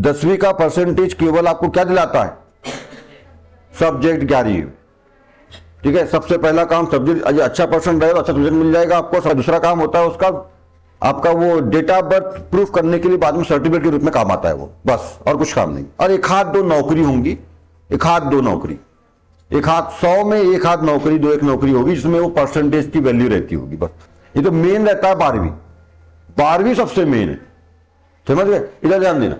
10वीं का परसेंटेज केवल आपको क्या दिलाता है? सब्जेक्ट 11वीं। ठीक है, सबसे पहला काम सब्जेक्ट, अच्छा परसेंट रहेगा अच्छा सब्जेक्ट मिल जाएगा आपको। दूसरा काम होता है उसका, आपका वो डेट ऑफ बर्थ प्रूफ करने के लिए बाद में सर्टिफिकेट के रूप में काम आता है वो, बस और कुछ काम नहीं। और एक हाथ दो नौकरी होंगी, एक हाथ दो नौकरी, एक हाथ 100 में एक हाथ नौकरी, दो एक नौकरी होगी जिसमें वो परसेंटेज की वैल्यू रहती होगी बस। ये तो मेन रहता है 12वीं, 12वीं सबसे मेन है, समझ गए? इधर ध्यान देना।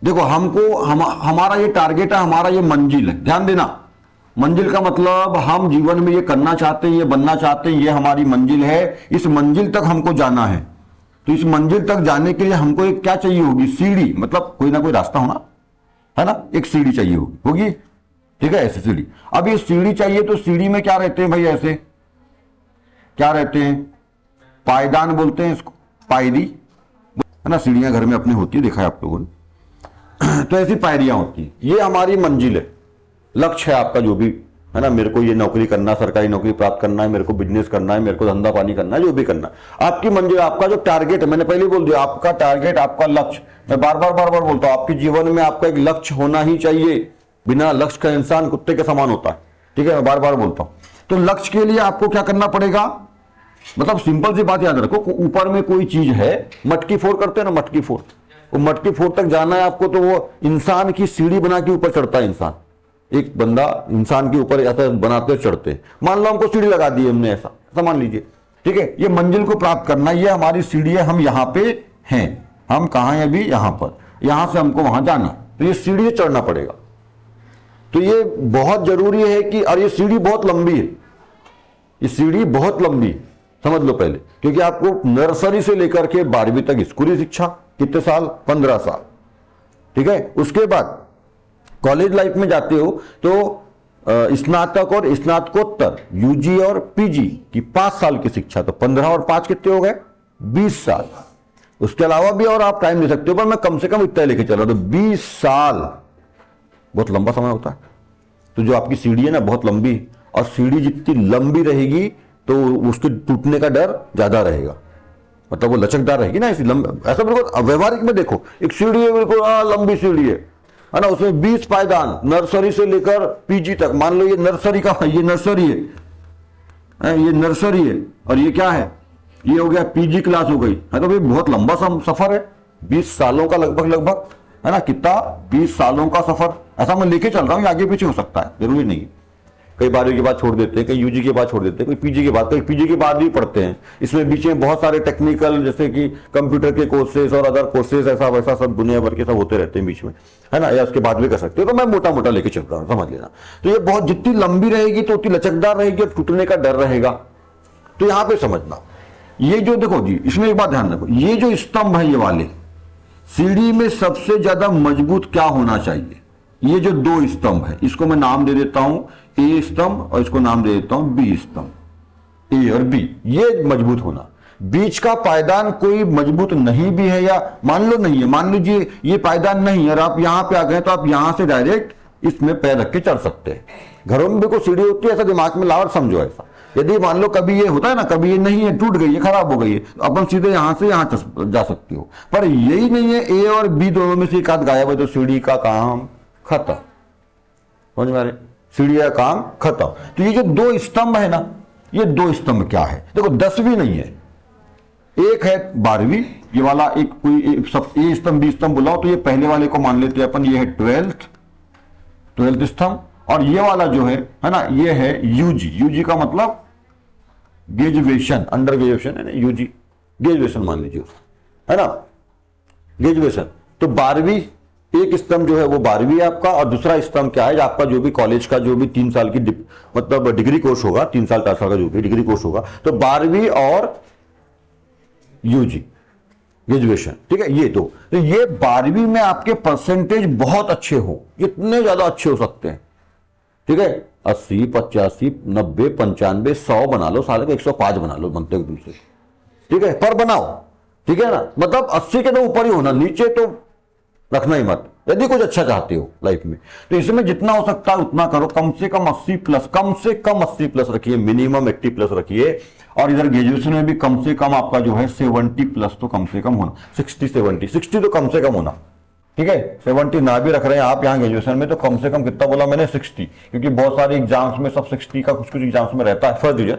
देखो हमको हमारा ये टारगेट है, हमारा ये मंजिल है, ध्यान देना। मंजिल का मतलब हम जीवन में ये करना चाहते हैं, ये बनना चाहते हैं, ये हमारी मंजिल है। इस मंजिल तक हमको जाना है, तो इस मंजिल तक जाने के लिए हमको एक क्या चाहिए होगी? सीढ़ी, मतलब कोई ना कोई रास्ता होना है ना, एक सीढ़ी चाहिए होगी। ठीक है, ऐसे सीढ़ी। अब ये सीढ़ी चाहिए तो सीढ़ी में क्या रहते हैं भाई? ऐसे क्या रहते हैं? पायदान बोलते हैं इसको, पायरी है ना, सीढ़ियां घर में अपने होती है, देखा है आप लोगों ने। तो ऐसी पायरियां होती है। ये हमारी मंजिल है, लक्ष्य है आपका जो भी है ना। मेरे को ये नौकरी करना, सरकारी नौकरी प्राप्त करना है, मेरे को बिजनेस करना है, मेरे को धंधा पानी करना है, जो भी करना है। आपकी मंजिल, आपका जो टारगेट है, मैंने पहले बोल दिया, आपका टारगेट, आपका लक्ष्य। मैं बार बार बोलता हूं, आपके जीवन में आपका एक लक्ष्य होना ही चाहिए। बिना लक्ष्य का इंसान कुत्ते के समान होता है। ठीक है, मैं बार बार बोलता हूं। तो लक्ष्य के लिए आपको क्या करना पड़ेगा? मतलब सिंपल सी बात याद रखो, ऊपर में कोई चीज है, मटकी फोड़ करते हैं ना, मटकी फोड़, वो मटकी फोड़ तक जाना है आपको, तो वो इंसान की सीढ़ी बना के ऊपर चढ़ता है इंसान। एक बंदा इंसान के ऊपर ऐसा बनाते चढ़ते हैं। मान लो हमको सीढ़ी लगा दी हमने, ऐसा मान लीजिए। ठीक है, ये मंजिल को प्राप्त करना, ये हमारी सीढ़ी है, हम यहां पे हैं। हम कहां हैं अभी? यहां पर। यहां से हमको वहां जाना, तो ये सीढ़ी चढ़ना पड़ेगा। तो ये बहुत जरूरी है कि, और ये सीढ़ी बहुत लंबी है, ये सीढ़ी बहुत लंबी है, समझ लो पहले। क्योंकि आपको नर्सरी से लेकर के 12वीं तक स्कूली शिक्षा कितने साल? 15 साल। ठीक है, उसके बाद कॉलेज लाइफ में जाते हो तो स्नातक और स्नातकोत्तर, यूजी और पीजी की 5 साल की शिक्षा, तो 15 और 5 कितने हो गए? 20 साल। उसके अलावा भी और आप टाइम ले सकते हो, पर मैं कम से कम इतना लेके चल रहा हूं। तो 20 साल बहुत लंबा समय होता है। तो जो आपकी सीढ़ी है ना, बहुत लंबी, और सीढ़ी जितनी लंबी रहेगी तो उसके टूटने का डर ज्यादा रहेगा, मतलब वो लचकदार रहेगी ना। ऐसा बिल्कुल व्यवहारिक में देखो, एक सीढ़ी है, बिल्कुल लंबी सीढ़ी है ना, उसमें 20 पायदान, नर्सरी से लेकर पीजी तक। मान लो ये नर्सरी का, ये नर्सरी है, ये नर्सरी है, और ये क्या है? ये हो गया पीजी क्लास हो गई है। तो भाई बहुत लंबा सफर है, 20 सालों का लगभग है ना। कितना? 20 सालों का सफर। ऐसा मैं लेके चल रहा हूँ, आगे पीछे हो सकता है, जरूरी नहीं। कई 12वीं के बाद छोड़ देते हैं, कई यूजी के बाद छोड़ देते हैं, कोई पीजी के बाद, कई पीजी के बाद भी पढ़ते हैं। इसमें बीच में बहुत सारे टेक्निकल, जैसे कि कंप्यूटर के कोर्सेज और अदर कोर्सेज, ऐसा वैसा सब दुनिया भर के सब होते रहते हैं बीच में, है ना। या उसके बाद भी कर सकते हो। तो मैं मोटा मोटा लेके चल रहा हूँ, समझ लेना। तो ये बहुत, जितनी लंबी रहेगी तो उतनी लचकदार रहेगी और टूटने का डर रहेगा। तो यहां पर समझना, ये जो देखो जी, इसमें एक बात ध्यान रखो, ये जो स्तंभ है, ये वाले सीढ़ी में सबसे ज्यादा मजबूत क्या होना चाहिए? ये जो 2 स्तंभ है, इसको मैं नाम दे देता हूं ए स्तंभ, और इसको नाम दे देता हूं बी स्तंभ। ए और बी, ये मजबूत होना। बीच का पायदान कोई मजबूत नहीं भी है, या मान लो नहीं है, मान लीजिए ये पायदान नहीं है और आप यहां पे आ गए, तो आप यहां से डायरेक्ट इसमें पैर रख के चढ़ सकते हैं। घरों में भी कोई सीढ़ी होती है, ऐसा दिमाग में लाओ और समझो ऐसा। यदि मान लो कभी ये होता है ना, कभी ये नहीं है, टूट गई है, खराब हो गई है, तो अपन सीधे यहां से यहां जा सकते हो। पर यही नहीं है, ए और बी दोनों में से एक आध गायब है, तो सीढ़ी का काम खत्म। समझ में आ रहे? सीढ़ी का काम खत्म। तो ये जो 2 स्तंभ है ना, ये 2 स्तंभ क्या है? देखो 10वीं नहीं है, एक है 12वीं। ये वाला एक कोई सब ए स्तंभ बी स्तंभ बुलाओ, तो ये पहले वाले को मान लेते हैं अपन, ये है 12th स्तंभ। और ये वाला जो है ना, ये है यूजी। यूजी का मतलब ग्रेजुएशन, अंडर ग्रेजुएशन है ना, यूजी ग्रेजुएशन मान लीजिए, है ना, ग्रेजुएशन। तो 12वीं एक स्तंभ जो है वो 12वीं आपका, और दूसरा स्तंभ क्या है? आपका जो भी कॉलेज का जो भी 3 साल की मतलब डिग्री कोर्स होगा, 3 साल 4 साल का जो भी डिग्री कोर्स होगा, तो 12वीं और यूजी ग्रेजुएशन। ठीक है, ये तो ये 12वीं में आपके परसेंटेज बहुत अच्छे हो, कितने ज्यादा अच्छे हो सकते हैं। ठीक है, 80, 85, 90, 95, 100 बना लो, साले को 105 बना लो बनते दिल से। ठीक है, पर बनाओ। ठीक है ना, मतलब 80 के तो ऊपर ही होना, नीचे तो रखना ही मत। यदि कुछ अच्छा चाहते हो लाइफ में। तो इसमें जितना हो सकता है उतना करो, कम से कम 80 प्लस, कम से कम 80 प्लस रखिए, मिनिमम 80 प्लस रखिए। और इधर ग्रेजुएशन में भी कम से कम आपका जो है 70 प्लस तो कम से कम होना, 60 तो कम से कम होना, ठीक है। 70 ना भी रख रहे हैं आप यहाँ ग्रेजुएशन में तो कम से कम कितना बोला मैंने, 60, क्योंकि बहुत सारे एग्जाम्स में सब 60 का कुछ कुछ एग्जाम्स में रहता है फर्स्ट डिवीजन,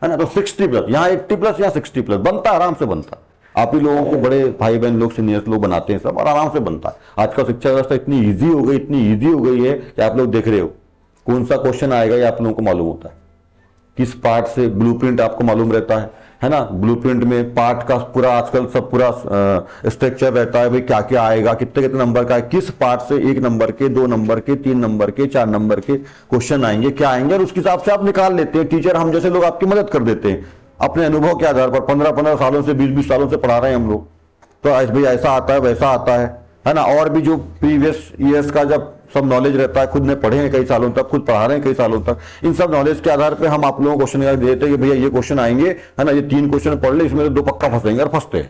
है ना। तो 60 प्लस, यहाँ 80 प्लस या 60 प्लस बनता है, आराम से बनता है। आप ही लोगों को बड़े भाई बहन लोग, सीनियर्स लोग बनाते हैं सब, और आराम से बनता है। आज का शिक्षा व्यवस्था इतनी ईजी हो गई, इतनी ईजी हो गई है कि आप लोग देख रहे हो कौन सा क्वेश्चन आएगा ये आप लोगों को मालूम होता है, किस पार्ट से ब्लूप्रिंट आपको मालूम रहता है ना। ब्लूप्रिंट में पार्ट का पूरा आजकल सब पूरा स्ट्रक्चर रहता है, भाई क्या क्या आएगा, कितने कितने नंबर का है, किस पार्ट से 1 नंबर के, 2 नंबर के, 3 नंबर के, 4 नंबर के क्वेश्चन आएंगे, क्या आएंगे, और उसके हिसाब से आप निकाल लेते हैं। टीचर हम जैसे लोग आपकी मदद कर देते हैं अपने अनुभव के आधार पर। 15-15 सालों से, 20-20 सालों से पढ़ा रहे हैं हम लोग, तो भाई ऐसा आता है, वैसा आता है ना। और भी जो प्रीवियस ईयर्स का जब सब नॉलेज रहता है, खुद ने पढ़े हैं कई सालों तक, खुद पढ़ा रहे हैं कई सालों तक, इन सब नॉलेज के आधार पे हम आप लोगों को क्वेश्चन देते हैं कि भैया ये क्वेश्चन आएंगे, है ना, ये 3 क्वेश्चन पढ़ ले, इसमें तो 2 पक्का फंसेंगे, और फंसते हैं।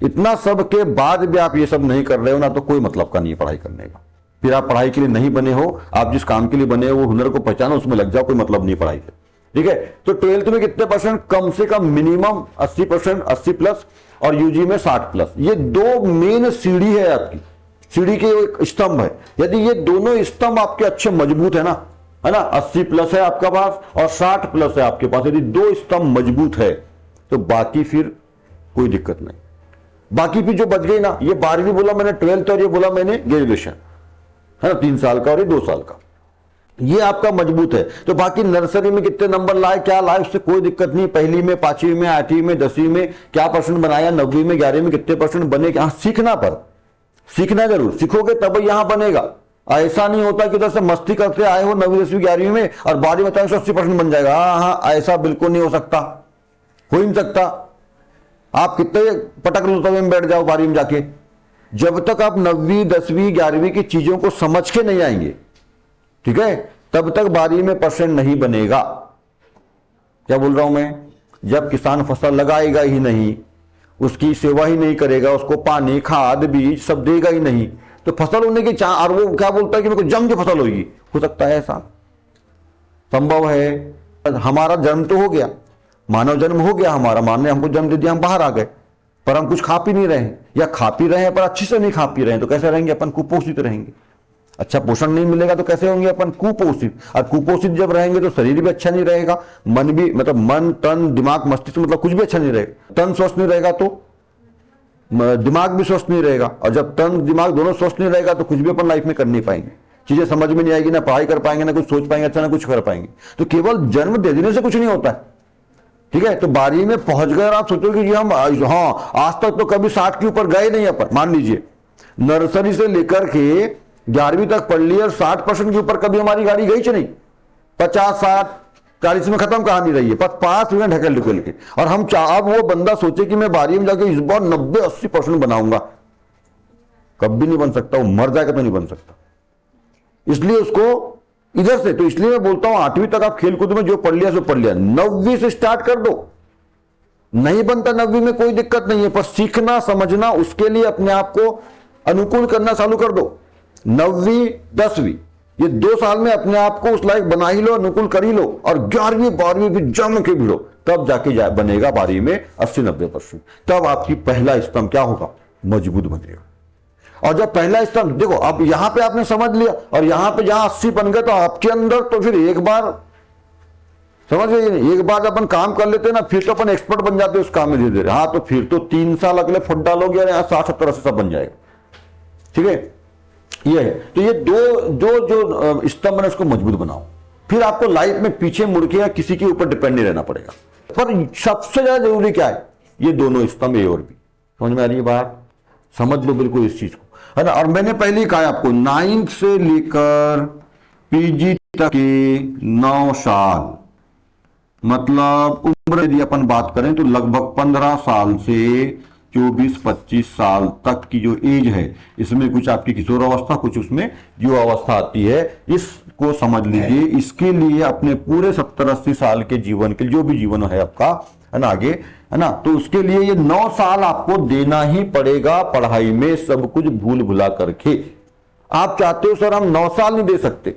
इतना सब के बाद भी आप ये सब नहीं कर रहे हो ना, तो कोई मतलब का नहीं है पढ़ाई करने का। फिर आप पढ़ाई के लिए नहीं बने हो, आप जिस काम के लिए बने हो वो हुनर को पहचानो, उसमें लग जाओ, कोई मतलब नहीं पढ़ाई से, ठीक है। तो 12th में कितने परसेंट, कम से कम मिनिमम 80%, 80 प्लस, और यूजी में 60 प्लस। ये 2 मेन सीढ़ी है आपकी, सीढ़ी के एक स्तंभ है। यदि ये दोनों स्तंभ आपके अच्छे मजबूत है ना, 80 प्लस है आपका पास और 60 प्लस है आपके पास, यदि 2 स्तंभ मजबूत है तो बाकी फिर कोई दिक्कत नहीं। बाकी फिर जो बच गई ना, ये 12वीं बोला मैंने, 12th, और ये बोला मैंने ग्रेजुएशन, है ना, 3 साल का और ये 2 साल का, ये आपका मजबूत है। तो बाकी नर्सरी में कितने नंबर लाए, क्या लाए, उससे कोई दिक्कत नहीं। 1ली में, 5वीं में, 8वीं में, 10वीं में क्या परसेंट बनाया, 9वीं में, 11वीं में कितने परसेंट बने, क्या सीखना, पर सीखना जरूर, सीखोगे तब यहां बनेगा। ऐसा नहीं होता कि इधर से मस्ती करते आए हो 9वीं, 10वीं, 11वीं में और 12वीं में 80% बन जाएगा। हाँ, ऐसा बिल्कुल नहीं हो सकता, हो ही नहीं सकता। आप कितने पटक रुतबे में बैठ जाओ 12वीं में जाके, जब तक आप 9वीं, 10वीं, 11वीं की चीजों को समझ के नहीं आएंगे, ठीक है, तब तक 12वीं में परसेंट नहीं बनेगा। क्या बोल रहा हूं मैं, जब किसान फसल लगाएगा ही नहीं, उसकी सेवा ही नहीं करेगा, उसको पानी, खाद, बीज सब देगा ही नहीं, तो फसल होने की और वो क्या बोलता है कि मेरे को जम के फसल होगी, हो सकता है ऐसा, संभव है। हमारा जन्म तो हो गया, मानव जन्म हो गया हमारा, मां ने हमको जन्म दे दिया, हम बाहर आ गए, पर हम कुछ खा पी नहीं रहे हैं, या खा पी रहे हैं पर अच्छे से नहीं खा पी रहे हैं, तो कैसे रहेंगे अपन, कुपोषित रहेंगे। अच्छा पोषण नहीं मिलेगा तो कैसे होंगे अपन, कुपोषित। और कुपोषित जब रहेंगे तो शरीर भी अच्छा नहीं रहेगा, मन भी, मतलब मन, तन, दिमाग, मस्तिष्क, मतलब कुछ भी अच्छा नहीं रहेगा। तन स्वस्थ नहीं रहेगा तो दिमाग भी स्वस्थ नहीं रहेगा, और जब तन दिमाग दोनों स्वस्थ नहीं रहेगा तो कुछ भी अपन लाइफ में कर नहीं पाएंगे, चीजें समझ में नहीं आएगी, ना पढ़ाई कर पाएंगे, ना कुछ सोच पाएंगे अच्छा, ना कुछ कर पाएंगे। तो केवल जन्म दे देने से कुछ नहीं होता है, ठीक है। तो 12वीं में पहुंच गए और आप सोचोगे कि हम हाँ आज तक तो कभी 60 के ऊपर गए नहीं अपन, मान लीजिए नर्सरी से लेकर के 11वीं तक पढ़ ली और 60% के ऊपर कभी हमारी गाड़ी गई नहीं, 50, 60, 40 में खत्म कहानी रही है, पर पास हुए ढकेल ढकेल के। और हम अब वो बंदा सोचे कि मैं 12वीं में जाके इस बार 90-80% बनाऊंगा, कभी नहीं बन सकता, वो मर जाएगा तो नहीं बन सकता। इसलिए उसको इधर से, तो इसलिए मैं बोलता हूं 8वीं तक आप खेलकूद में जो पढ़ लिया सो पढ़ लिया, 9वीं से स्टार्ट कर दो। नहीं बनता 9वीं में कोई दिक्कत नहीं है, पर सीखना समझना उसके लिए अपने आप को अनुकूल करना चालू कर दो। 9वीं 10वीं ये 2 साल में अपने आप को उस लायक बना ही लो, अनुकूल कर ही लो, और 11वीं 12वीं भी जम के भिड़ो, तब जाके बनेगा 12वीं में 80-90%। तब आपकी पहला स्तंभ क्या होगा, मजबूत बनेगा। और जब पहला स्तंभ देखो, अब यहां पे आपने समझ लिया और यहां पे जहां 80 बन गए, तो आपके अंदर तो फिर एक बार समझ गए, एक बार अपन काम कर लेते ना, फिर तो अपन एक्सपर्ट बन जाते उस काम में धीरे धीरे। हाँ, तो फिर तो 3 साल अगले फुट डालोगे और यहाँ 60-70-80 सब बन जाएगा, ठीक है। ये है, तो ये जो स्तंभ है उसको मजबूत बनाओ, फिर आपको लाइफ में पीछे मुड़ के या किसी के ऊपर डिपेंड नहीं रहना पड़ेगा। पर सबसे ज्यादा जरूरी क्या है, ये दोनों स्तंभ, ए और बी। समझ में आ रही है बात, समझ लो बिल्कुल इस चीज को, है ना। और मैंने पहले ही कहा आपको 9th से लेकर पीजी तक के 9 साल, मतलब उम्र यदि अपन बात करें तो लगभग 15 साल से 24-25 साल तक की जो एज है, इसमें कुछ आपकी किशोर अवस्था, कुछ उसमें युवा अवस्था आती है। इसको समझ लीजिए, इसके लिए अपने पूरे 70-80 साल के जीवन के जो भी जीवन है आपका, है ना, आगे, है ना। तो उसके लिए ये 9 साल आपको देना ही पड़ेगा पढ़ाई में, सब कुछ भूल भुला करके। आप चाहते हो सर हम 9 साल नहीं दे सकते,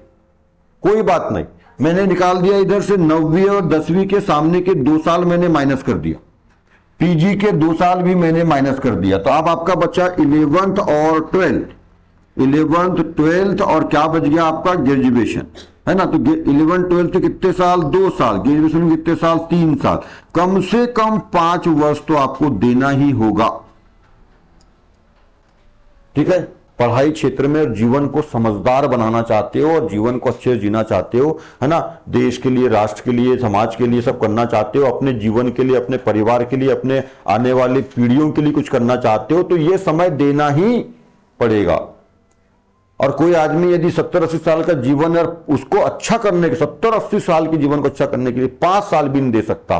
कोई बात नहीं, मैंने निकाल दिया इधर से 9वीं और 10वीं के सामने के 2 साल मैंने माइनस कर दिया, पीजी के 2 साल भी मैंने माइनस कर दिया। तो अब आपका बच्चा 11th और 12th 12th और क्या बच गया आपका ग्रेजुएशन, है ना। तो 11 12 के कितने साल, 2 साल, ग्रेजुएशन में कितने साल, 3 साल, कम से कम 5 वर्ष तो आपको देना ही होगा, ठीक है। पढ़ाई क्षेत्र में जीवन को समझदार बनाना चाहते हो और जीवन को अच्छे से जीना चाहते हो, है ना, देश के लिए, राष्ट्र के लिए, समाज के लिए सब करना चाहते हो, अपने जीवन के लिए, अपने परिवार के लिए, अपने आने वाली पीढ़ियों के लिए कुछ करना चाहते हो, तो यह समय देना ही पड़ेगा। और कोई आदमी यदि 70-80 साल का जीवन है उसको अच्छा करने के 70-80 साल के जीवन को अच्छा करने के लिए 5 साल भी नहीं दे सकता,